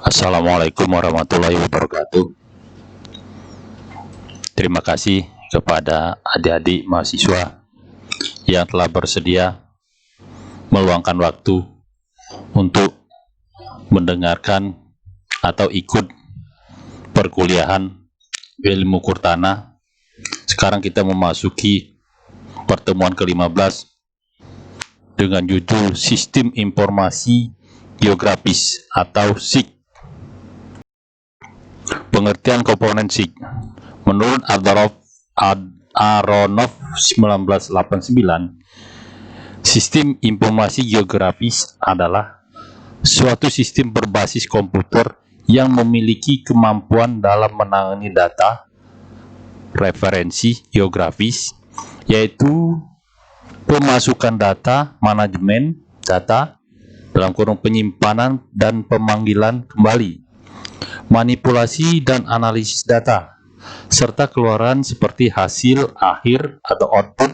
Assalamualaikum warahmatullahi wabarakatuh. Terima kasih kepada adik-adik mahasiswa yang telah bersedia meluangkan waktu untuk mendengarkan atau ikut perkuliahan ilmu Kurtanah. Sekarang kita memasuki pertemuan ke-15 dengan judul Sistem Informasi Geografis atau SIG. Pengertian komponen SIG. Menurut Aronoff 1989, sistem informasi geografis adalah suatu sistem berbasis komputer yang memiliki kemampuan dalam menangani data referensi geografis, yaitu pemasukan data, manajemen data, dalam kurung penyimpanan dan pemanggilan kembali, manipulasi dan analisis data, serta keluaran seperti hasil akhir atau output.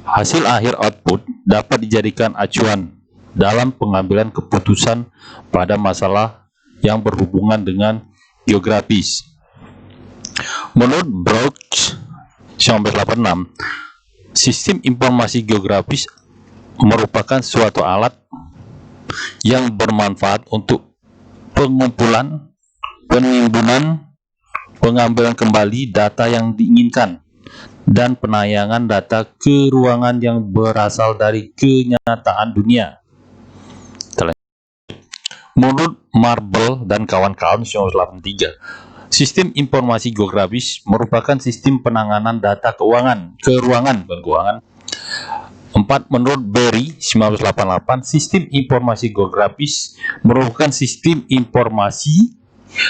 Hasil akhir output dapat dijadikan acuan dalam pengambilan keputusan pada masalah yang berhubungan dengan geografis. Menurut Brooks 1986, sistem informasi geografis merupakan suatu alat yang bermanfaat untuk pengumpulan, penimbunan, pengambilan kembali data yang diinginkan, dan penayangan data ke ruangan yang berasal dari kenyataan dunia. Menurut Marble dan kawan-kawan 1983, sistem informasi geografis merupakan sistem penanganan data keuangan, ke ruangan, bukan keuangan. 4. Menurut Berry 1988, sistem informasi geografis merupakan sistem informasi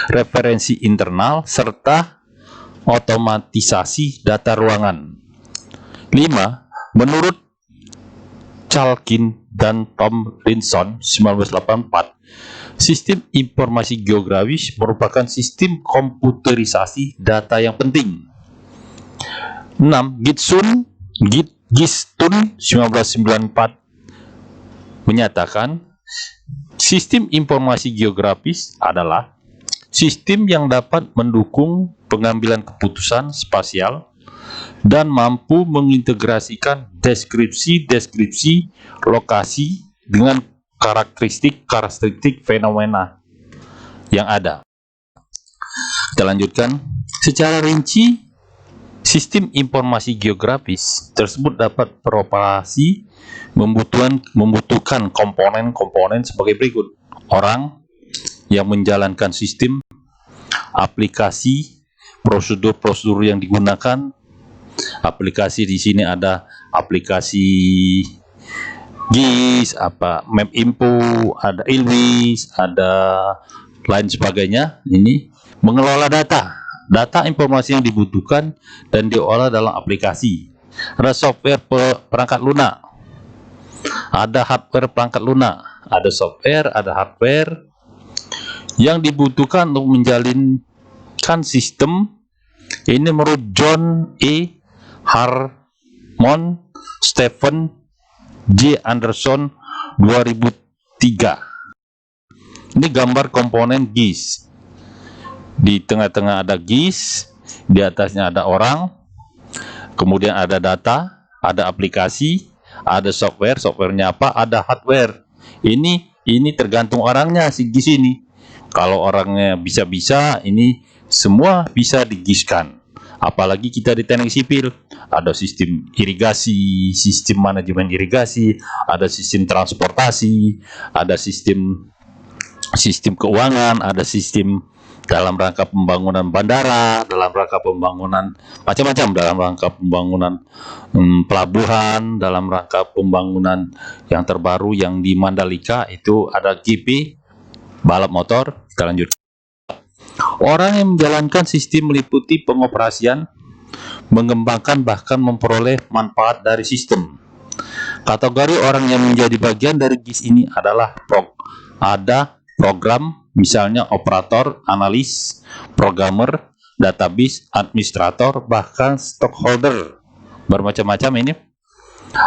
referensi internal serta otomatisasi data ruangan. 5. Menurut Chalkin dan Tomlinson 1984, sistem informasi geografis merupakan sistem komputerisasi data yang penting. 6. Gistun 1994 menyatakan sistem informasi geografis adalah sistem yang dapat mendukung pengambilan keputusan spasial dan mampu mengintegrasikan deskripsi lokasi dengan karakteristik fenomena yang ada. Kita lanjutkan. Secara rinci, sistem informasi geografis tersebut dapat beroperasi membutuhkan komponen-komponen sebagai berikut. Orang yang menjalankan sistem, aplikasi, prosedur-prosedur yang digunakan. Aplikasi di sini ada aplikasi GIS, Map Info, ada Ilwis, ada lain sebagainya. Ini mengelola data informasi yang dibutuhkan dan diolah dalam aplikasi. Ada software perangkat lunak, ada hardware perangkat lunak, ada software, ada hardware yang dibutuhkan untuk menjalankan sistem. Ini menurut John E. Harmon, Stephen J. Anderson 2003. Ini gambar komponen GIS. Di tengah-tengah ada GIS, di atasnya ada orang, kemudian ada data, ada aplikasi, ada software, softwarenya apa, ada hardware. Ini tergantung orangnya si GIS ini. Kalau orangnya bisa-bisa, ini semua bisa digiskan. Apalagi kita di teknik sipil, ada sistem irigasi, sistem manajemen irigasi, ada sistem transportasi, ada sistem keuangan, ada sistem dalam rangka pembangunan bandara, dalam rangka pembangunan macam-macam, dalam rangka pembangunan pelabuhan, dalam rangka pembangunan yang terbaru yang di Mandalika itu ada GP, balap motor. Kita lanjut. Orang yang menjalankan sistem meliputi pengoperasian, mengembangkan bahkan memperoleh manfaat dari sistem. Kategori orang yang menjadi bagian dari GIS ini adalah ada program, misalnya operator, analis, programmer, database, administrator, bahkan stockholder. Bermacam-macam ini.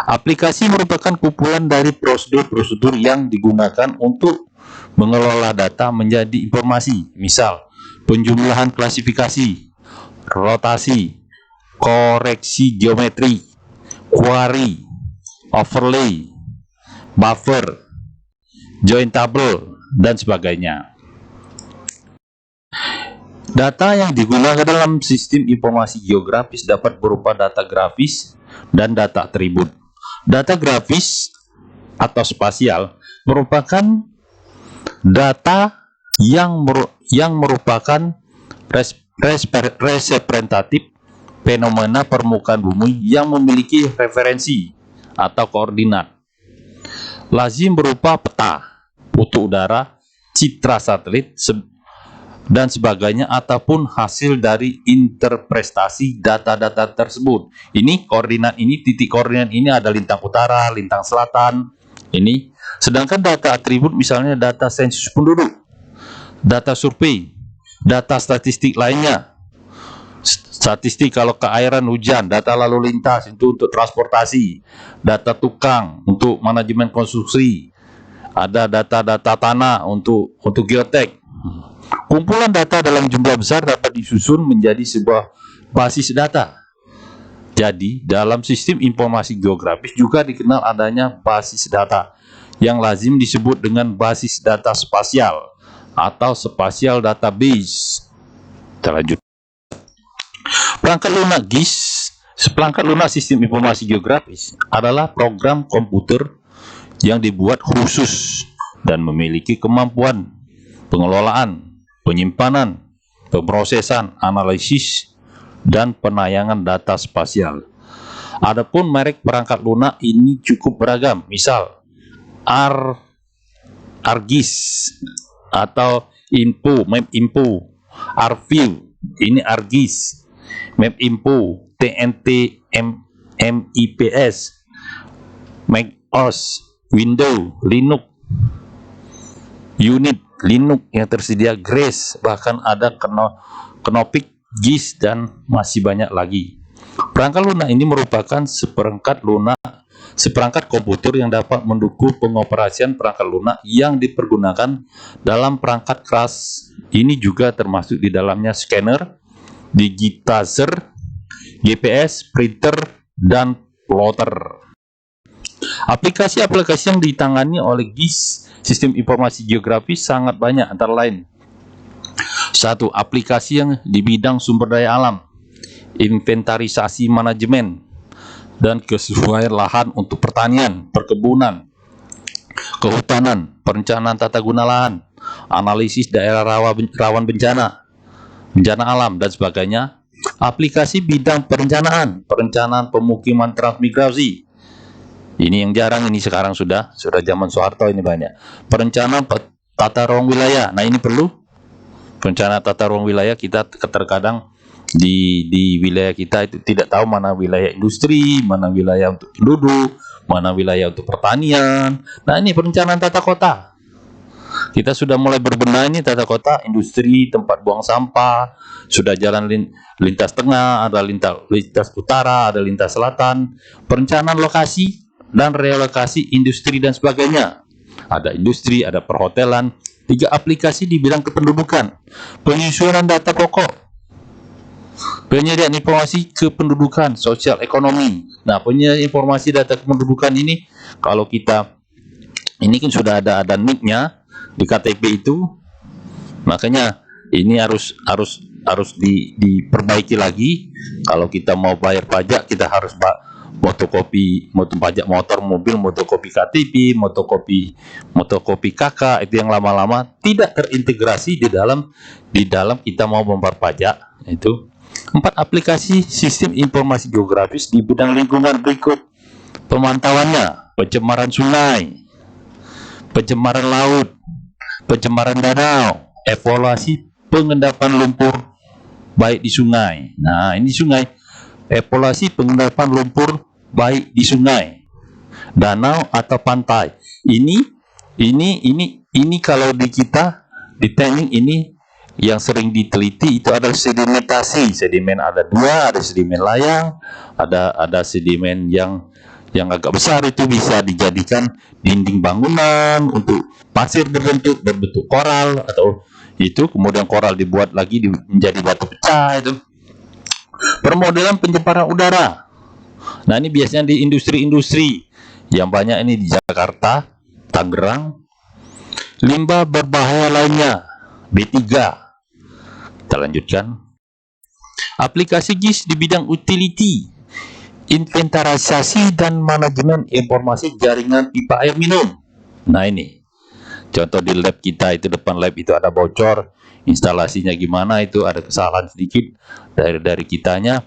Aplikasi merupakan kumpulan dari prosedur-prosedur yang digunakan untuk mengelola data menjadi informasi. Misal, penjumlahan klasifikasi, rotasi, koreksi geometri, query, overlay, buffer, join table, dan sebagainya. Data yang digunakan dalam sistem informasi geografis dapat berupa data grafis dan data atribut. Data grafis atau spasial merupakan data yang merupakan representatif fenomena permukaan bumi yang memiliki referensi atau koordinat. Lazim berupa peta, foto udara, citra satelit, dan sebagainya, ataupun hasil dari interpretasi data-data tersebut. Ini koordinat ini, titik koordinat ini ada lintang utara, lintang selatan. Ini. Sedangkan data atribut misalnya data sensus penduduk, data survei, data statistik lainnya. Statistik kalau keairan hujan, data lalu lintas itu untuk transportasi, data tukang untuk manajemen konstruksi, ada data-data tanah untuk geotek. Kumpulan data dalam jumlah besar dapat disusun menjadi sebuah basis data. Jadi, dalam sistem informasi geografis juga dikenal adanya basis data yang lazim disebut dengan basis data spasial atau spatial database. Terlanjut. Perangkat lunak GIS, seperangkat lunak sistem informasi geografis adalah program komputer yang dibuat khusus dan memiliki kemampuan pengelolaan, penyimpanan, pemrosesan, analisis, dan penayangan data spasial. Adapun merek perangkat lunak ini cukup beragam. Misal, ArcGIS atau MapInfo, ArcView, ini ArcGIS, MapInfo, TNT, MIPS, macOS, Windows, Linux, Unit, Linux yang tersedia, Grace, bahkan ada Knoppix, GIS, dan masih banyak lagi. Perangkat lunak ini merupakan seperangkat komputer yang dapat mendukung pengoperasian perangkat lunak yang dipergunakan dalam perangkat keras. Ini juga termasuk di dalamnya scanner, digitizer, GPS, printer, dan plotter. Aplikasi-aplikasi yang ditangani oleh GIS sistem informasi geografis sangat banyak, antara lain: 1. Aplikasi yang di bidang sumber daya alam, inventarisasi manajemen dan kesesuaian lahan untuk pertanian, perkebunan, kehutanan, perencanaan tata guna lahan, analisis daerah rawan bencana alam, dan sebagainya. Aplikasi bidang perencanaan pemukiman transmigrasi. Ini yang jarang, ini sekarang sudah zaman Soeharto ini banyak. Perencanaan tata ruang wilayah. Nah, ini perlu. Perencanaan tata ruang wilayah, kita terkadang di wilayah kita itu tidak tahu mana wilayah industri, mana wilayah untuk penduduk, mana wilayah untuk pertanian. Nah, ini perencanaan tata kota. Kita sudah mulai berbenah ini tata kota, industri, tempat buang sampah, sudah jalan lintas tengah, ada lintas utara, ada lintas selatan, perencanaan lokasi dan relokasi industri dan sebagainya. Ada industri, ada perhotelan. 3 aplikasi di bidang kependudukan, penyusunan data pokok, penyediaan informasi kependudukan, sosial ekonomi. Nah, penyediaan informasi data kependudukan ini, kalau kita ini kan sudah ada NIK-nya di KTP itu, makanya ini harus diperbaiki lagi. Kalau kita mau bayar pajak, kita harus fotokopi pajak motor, mobil, fotokopi KTP, fotokopi KK, itu yang lama-lama tidak terintegrasi di dalam kita mau membayar pajak. Itu 4 aplikasi sistem informasi geografis di bidang lingkungan berikut pemantauannya: pencemaran sungai, pencemaran laut, pencemaran danau, evaluasi pengendapan lumpur baik di sungai. Nah, ini sungai, evaluasi pengendapan lumpur baik di sungai, danau atau pantai. Ini kalau di kita di teknik ini yang sering diteliti itu adalah sedimentasi. Sedimen ada 2, ada sedimen layang, ada sedimen yang Yang agak besar itu bisa dijadikan dinding bangunan untuk pasir berbentuk koral, atau itu kemudian koral dibuat lagi menjadi batu pecah itu. Permodelan penyebaran udara. Nah, ini biasanya di industri-industri yang banyak ini di Jakarta, Tangerang. Limbah berbahaya lainnya, B3. Kita lanjutkan. Aplikasi GIS di bidang utility, inventarisasi dan manajemen informasi jaringan pipa air minum. Nah, ini contoh di lab kita, itu depan lab itu ada bocor, instalasinya gimana, itu ada kesalahan sedikit dari kitanya,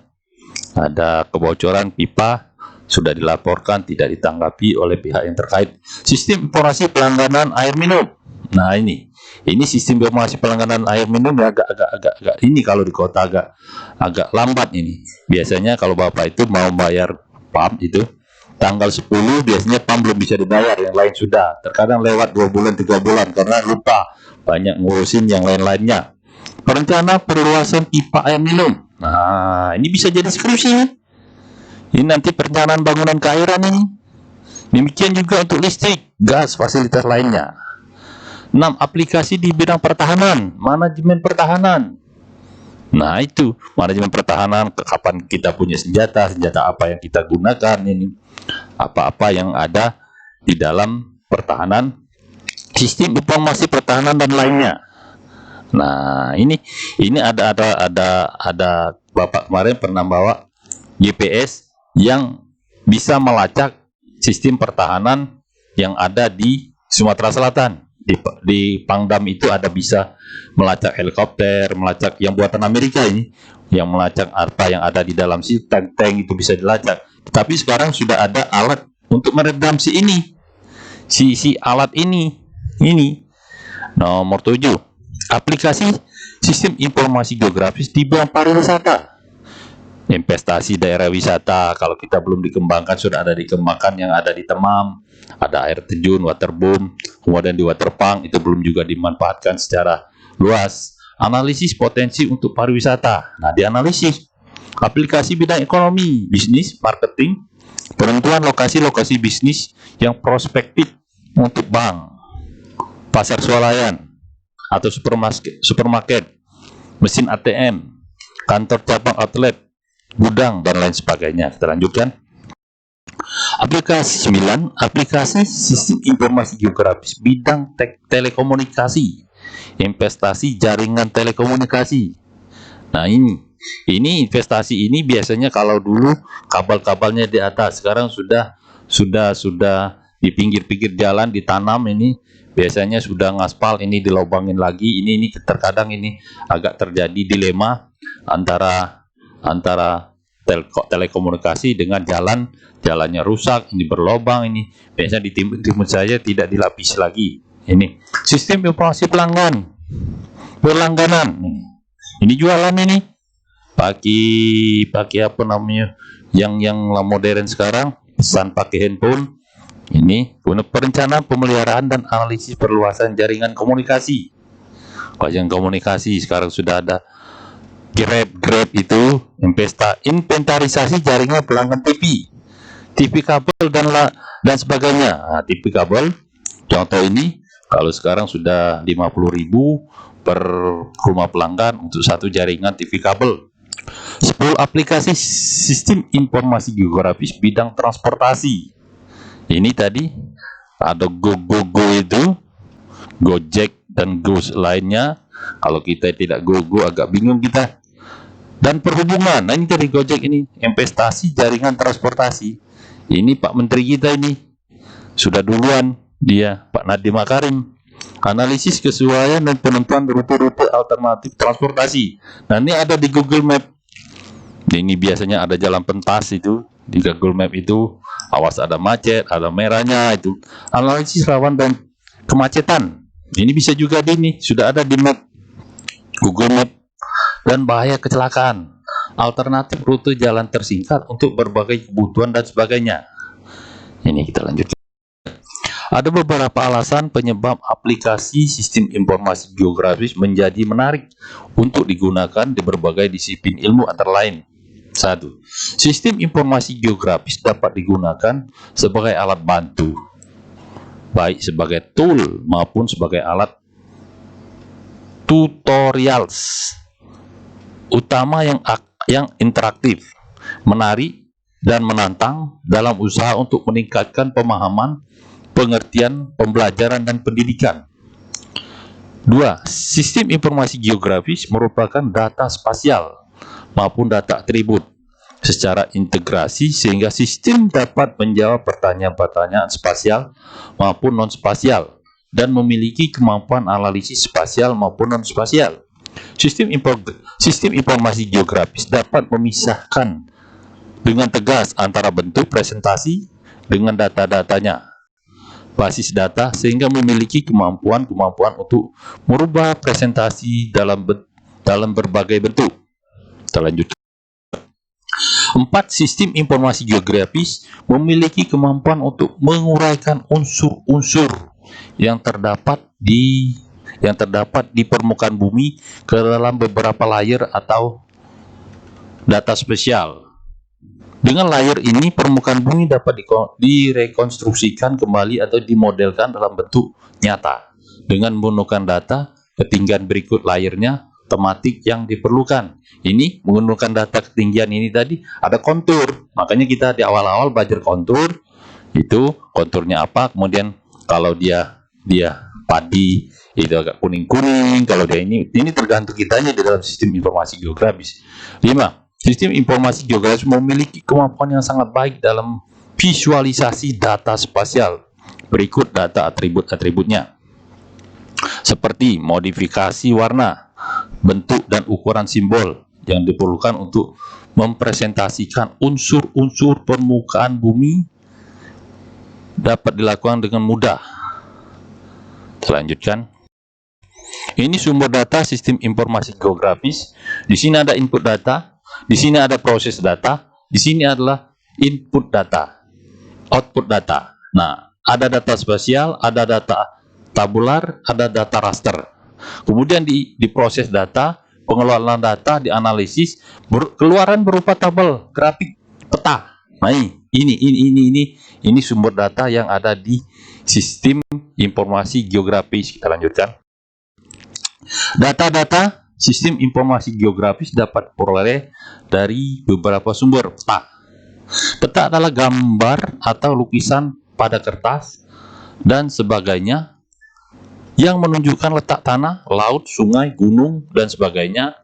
ada kebocoran pipa, sudah dilaporkan, tidak ditanggapi oleh pihak yang terkait. Sistem informasi pelangganan air minum. Nah, ini sistem informasi pelangganan air minum ya, agak ini kalau di kota agak lambat ini. Biasanya kalau Bapak itu mau bayar PAM itu tanggal 10 biasanya PAM belum bisa dibayar, yang lain sudah. Terkadang lewat 2 bulan 3 bulan karena lupa banyak ngurusin yang lain-lainnya. Perencana perluasan pipa air minum. Nah, ini bisa jadi skripsi. Ini nanti perencanaan bangunan keairan ini. Demikian juga untuk listrik, gas, fasilitas lainnya. 6. Aplikasi di bidang pertahanan, manajemen pertahanan. Nah, itu manajemen pertahanan, kapan kita punya senjata apa yang kita gunakan ini, apa-apa yang ada di dalam pertahanan, sistem informasi pertahanan dan lainnya. Nah, ini ada Bapak kemarin pernah bawa GPS yang bisa melacak sistem pertahanan yang ada di Sumatera Selatan. Di Pangdam itu ada bisa melacak helikopter, melacak yang buatan Amerika ini, yang melacak apa yang ada di dalam si tank itu bisa dilacak. Tapi sekarang sudah ada alat untuk meredam si alat ini. Nomor 7. Aplikasi sistem informasi geografis di bidang pariwisata. Investasi daerah wisata, kalau kita belum dikembangkan, sudah ada dikembangkan yang ada di Temam, ada air terjun, waterboom, kemudian di waterpark itu belum juga dimanfaatkan secara luas. Analisis potensi untuk pariwisata. Nah, dianalisis. Aplikasi bidang ekonomi, bisnis, marketing, penentuan lokasi-lokasi bisnis yang prospektif untuk bank, pasar swalayan atau supermarket, mesin ATM, kantor cabang outlet, gudang, dan lain sebagainya. Kita lanjutkan. Aplikasi 9. Aplikasi sistem informasi geografis bidang telekomunikasi, investasi jaringan telekomunikasi. Nah, ini investasi ini biasanya kalau dulu kabel-kabelnya di atas, sekarang sudah di pinggir-pinggir jalan ditanam. Ini biasanya sudah ngaspal, ini dilobangin lagi. Ini terkadang ini agak terjadi dilema antara telekomunikasi dengan jalannya rusak, ini berlobang, ini biasanya di timur saya tidak dilapis lagi. Ini sistem informasi berlangganan. Ini jualan ini pakai apa namanya yang modern sekarang, pesan pakai handphone. Ini guna perencanaan, pemeliharaan dan analisis perluasan jaringan komunikasi. Jaringan komunikasi sekarang sudah ada Grab itu inventarisasi jaringan pelanggan TV kabel dan sebagainya. Nah, TV kabel contoh ini kalau sekarang sudah 50.000 per rumah pelanggan untuk satu jaringan TV kabel. 10. Aplikasi sistem informasi geografis bidang transportasi. Ini tadi ada GoGo itu, Gojek dan Go lainnya. Kalau kita tidak GoGo agak bingung kita. Dan perhubungan. Nah, ini dari Gojek ini, investasi jaringan transportasi. Ini Pak Menteri kita ini sudah duluan, dia Pak Nadiem Makarim. Analisis kesesuaian dan penentuan rute-rute alternatif transportasi. Nah, ini ada di Google Map. Ini biasanya ada jalan pentas itu di Google Map itu, awas ada macet, ada merahnya itu. Analisis rawan dan kemacetan. Ini bisa juga sudah ada di map Google Map. Dan bahaya kecelakaan, alternatif rute jalan tersingkat untuk berbagai kebutuhan dan sebagainya. Ini kita lanjutkan. Ada beberapa alasan penyebab aplikasi sistem informasi geografis menjadi menarik untuk digunakan di berbagai disiplin ilmu antara lain. 1. Sistem informasi geografis dapat digunakan sebagai alat bantu, baik sebagai tool maupun sebagai alat tutorials utama yang interaktif, menarik, dan menantang dalam usaha untuk meningkatkan pemahaman, pengertian, pembelajaran, dan pendidikan. 2. Sistem informasi geografis merupakan data spasial maupun data atribut secara integrasi sehingga sistem dapat menjawab pertanyaan-pertanyaan spasial maupun non-spasial dan memiliki kemampuan analisis spasial maupun non-spasial. Sistem informasi geografis dapat memisahkan dengan tegas antara bentuk presentasi dengan data-datanya, basis data, sehingga memiliki kemampuan untuk merubah presentasi dalam berbagai bentuk. Kita lanjutkan. 4. Sistem informasi geografis memiliki kemampuan untuk menguraikan unsur-unsur yang terdapat di permukaan bumi ke dalam beberapa layer atau data spesial. Dengan layer ini, permukaan bumi dapat direkonstruksikan kembali atau dimodelkan dalam bentuk nyata dengan menggunakan data ketinggian berikut layernya, tematik yang diperlukan. Ini menggunakan data ketinggian ini tadi ada kontur. Makanya kita di awal-awal belajar kontur, itu konturnya apa, kemudian kalau dia padi itu agak kuning-kuning, kalau dia ini tergantung kitanya di dalam sistem informasi geografis. 5. Sistem informasi geografis memiliki kemampuan yang sangat baik dalam visualisasi data spasial. Berikut data atribut-atributnya. Seperti modifikasi warna, bentuk dan ukuran simbol yang diperlukan untuk mempresentasikan unsur-unsur permukaan bumi dapat dilakukan dengan mudah. Selanjutkan. Ini sumber data sistem informasi geografis. Di sini ada input data, di sini ada proses data, di sini adalah input data, output data. Nah, ada data spasial, ada data tabular, ada data raster. Kemudian di proses data, pengelolaan data, dianalisis, keluaran berupa tabel, grafik, peta. Nah, ini sumber data yang ada di sistem informasi geografis. Kita lanjutkan. Data-data sistem informasi geografis dapat diperoleh dari beberapa sumber. Peta adalah gambar atau lukisan pada kertas dan sebagainya yang menunjukkan letak tanah, laut, sungai, gunung, dan sebagainya.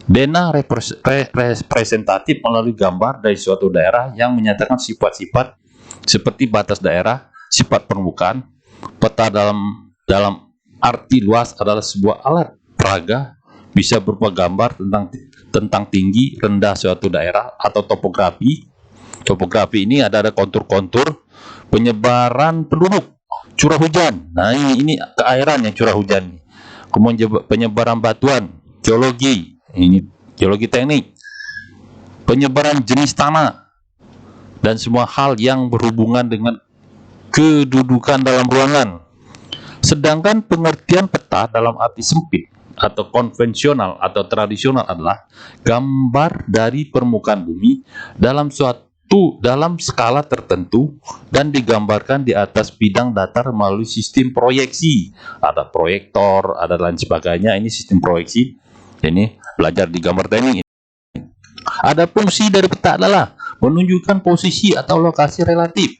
Data representatif melalui gambar dari suatu daerah yang menyatakan sifat-sifat seperti batas daerah, sifat permukaan. Peta dalam arti luas adalah sebuah alat peraga, bisa berupa gambar tentang tinggi, rendah suatu daerah atau topografi. Topografi ini ada kontur-kontur, penyebaran penduduk, curah hujan. Nah, ini keairan yang curah hujan. Kemudian penyebaran batuan, geologi, ini geologi teknik, penyebaran jenis tanah, dan semua hal yang berhubungan dengan kedudukan dalam ruangan. Sedangkan pengertian peta dalam arti sempit atau konvensional atau tradisional adalah gambar dari permukaan bumi dalam skala tertentu dan digambarkan di atas bidang datar melalui sistem proyeksi. Ada proyektor, ada lain sebagainya. Ini sistem proyeksi. Ini belajar di gambar teknik. Ada fungsi dari peta adalah menunjukkan posisi atau lokasi relatif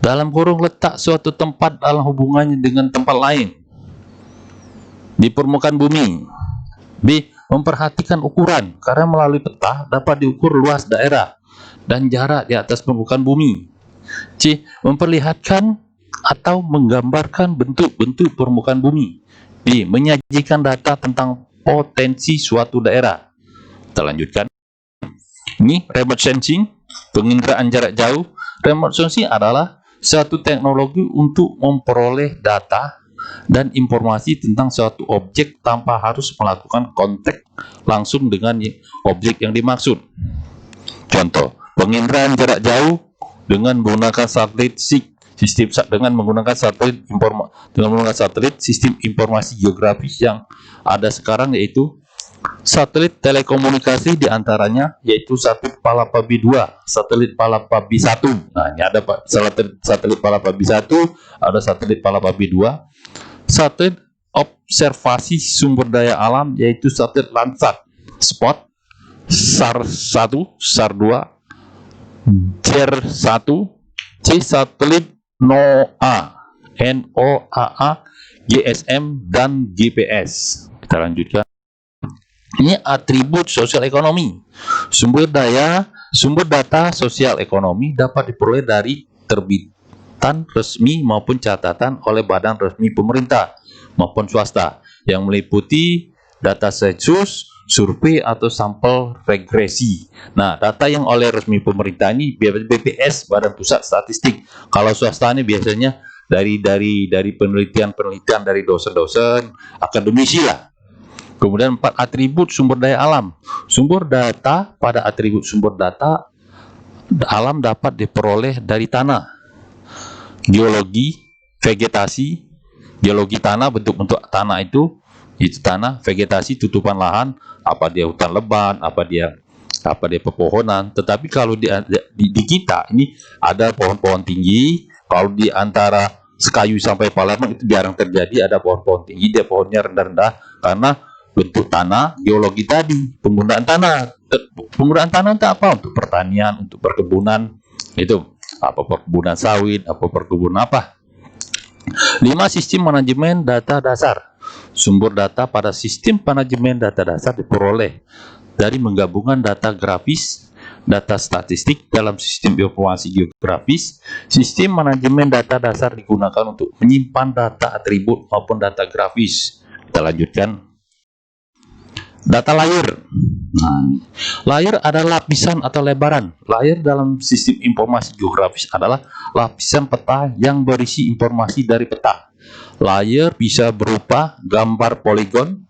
dalam kurung letak suatu tempat dalam hubungannya dengan tempat lain di permukaan bumi. B. Memperhatikan ukuran, karena melalui peta dapat diukur luas daerah dan jarak di atas permukaan bumi. C. Memperlihatkan atau menggambarkan bentuk-bentuk permukaan bumi. D. Menyajikan data tentang potensi suatu daerah. Kita lanjutkan. Ini remote sensing, penginderaan jarak jauh. Remote sensing adalah suatu teknologi untuk memperoleh data dan informasi tentang suatu objek tanpa harus melakukan kontak langsung dengan objek yang dimaksud. Contoh, penginderaan jarak jauh dengan menggunakan satelit dengan menggunakan satelit sistem informasi geografis yang ada sekarang, yaitu Satelit telekomunikasi diantaranya yaitu satelit Palapa-B2, satelit Palapa-B1. Nah, ini ada satelit Palapa-B1, ada satelit Palapa-B2. Satelit observasi sumber daya alam yaitu satelit Landsat, Spot, SAR-1, SAR-2, JER-1, C satelit NOAA, GSM, dan GPS. Kita lanjutkan. Ini atribut sosial ekonomi. Sumber data sosial ekonomi dapat diperoleh dari terbitan resmi maupun catatan oleh badan resmi pemerintah maupun swasta yang meliputi data sensus, survei atau sampel regresi. Nah, data yang oleh resmi pemerintah ini BPS, Badan Pusat Statistik. Kalau swasta ini biasanya dari penelitian dari dosen-dosen, akademisi lah. Kemudian 4 atribut sumber daya alam. Sumber data pada atribut sumber data alam dapat diperoleh dari tanah, geologi, vegetasi, geologi tanah, bentuk-bentuk tanah itu tanah, vegetasi, tutupan lahan, apa dia hutan lebat, apa dia pepohonan. Tetapi kalau di kita ini ada pohon-pohon tinggi, kalau di antara Sekayu sampai Palembang itu jarang terjadi ada pohon-pohon tinggi, dia pohonnya rendah-rendah karena bentuk tanah, geologi tadi, penggunaan tanah untuk apa? Untuk pertanian, untuk perkebunan, itu apa, perkebunan sawit, apa perkebunan apa. 5 sistem manajemen data dasar. Sumber data pada sistem manajemen data dasar diperoleh dari menggabungkan data grafis, data statistik dalam sistem informasi geografis. Sistem manajemen data dasar digunakan untuk menyimpan data atribut maupun data grafis. Kita lanjutkan. Data layer. Layer adalah lapisan atau lebaran. Layer dalam sistem informasi geografis adalah lapisan peta yang berisi informasi dari peta. Layer bisa berupa gambar poligon,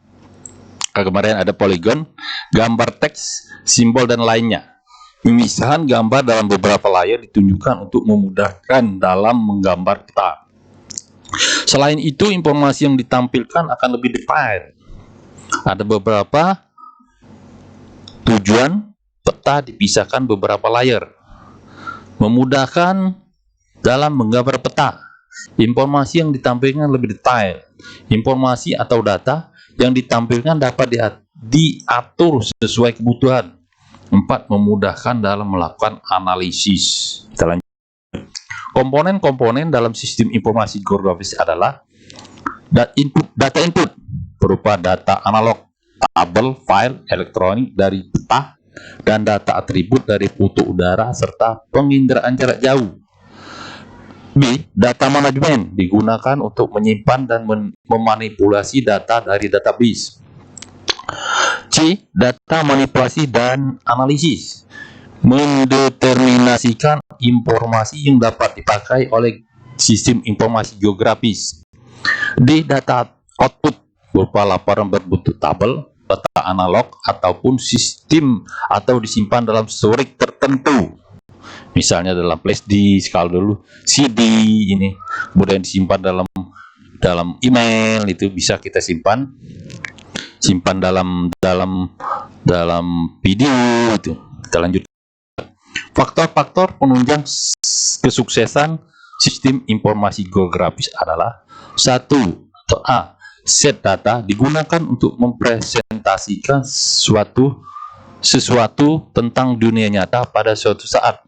kemarin ada poligon, gambar teks, simbol, dan lainnya. Pemisahan gambar dalam beberapa layer ditunjukkan untuk memudahkan dalam menggambar peta. Selain itu, informasi yang ditampilkan akan lebih detail. Ada beberapa tujuan peta dipisahkan beberapa layer, memudahkan dalam menggambar peta. Informasi yang ditampilkan lebih detail. Informasi atau data yang ditampilkan dapat diatur sesuai kebutuhan. 4. Memudahkan dalam melakukan analisis. Kita lanjut. Komponen-komponen dalam sistem informasi geografis adalah data input berupa data analog, tabel, file, elektronik dari peta, dan data atribut dari foto udara serta penginderaan jarak jauh. B. Data manajemen digunakan untuk menyimpan dan memanipulasi data dari database. C. Data manipulasi dan analisis mendeterminasikan informasi yang dapat dipakai oleh sistem informasi geografis. D. Data output berupa laporan berbentuk tabel, peta analog, ataupun sistem atau disimpan dalam storage tertentu. Misalnya dalam flash disk, kalau dulu CD ini, kemudian disimpan dalam email, itu bisa kita simpan dalam video itu. Kita lanjut. Faktor-faktor penunjang kesuksesan sistem informasi geografis adalah 1. A. Set data digunakan untuk mempresentasikan sesuatu tentang dunia nyata pada suatu saat.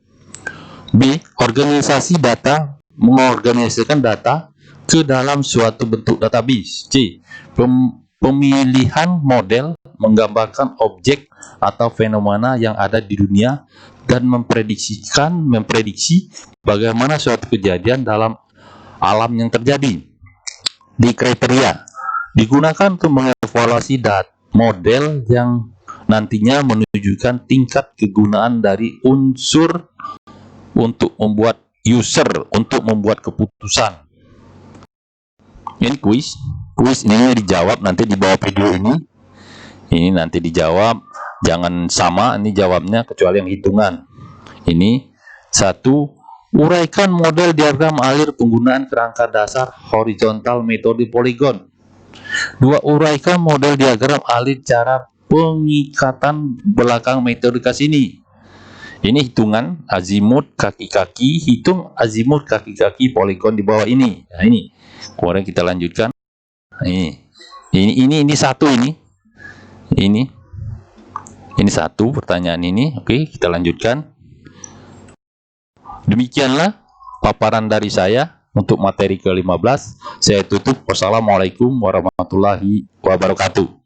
B. Organisasi data mengorganisasikan data ke dalam suatu bentuk database. C. Pemilihan model menggambarkan objek atau fenomena yang ada di dunia dan memprediksi bagaimana suatu kejadian dalam alam yang terjadi. D. Kriteria digunakan untuk mengevaluasi model yang nantinya menunjukkan tingkat kegunaan dari unsur untuk membuat keputusan. Ini kuis ini dijawab nanti di bawah video ini. Ini nanti dijawab, jangan sama ini jawabnya kecuali yang hitungan. Ini 1. Uraikan model diagram alir penggunaan kerangka dasar horizontal metode poligon. 2. Uraikan model diagram alir cara pengikatan belakang metode sini. Ini hitungan azimut kaki-kaki, hitung azimut kaki-kaki poligon di bawah ini. Nah, ini. Kemudian kita lanjutkan. Nah, ini satu ini. Ini satu pertanyaan ini. Oke, kita lanjutkan. Demikianlah paparan dari saya untuk materi ke-15. Saya tutup. Wassalamualaikum warahmatullahi wabarakatuh.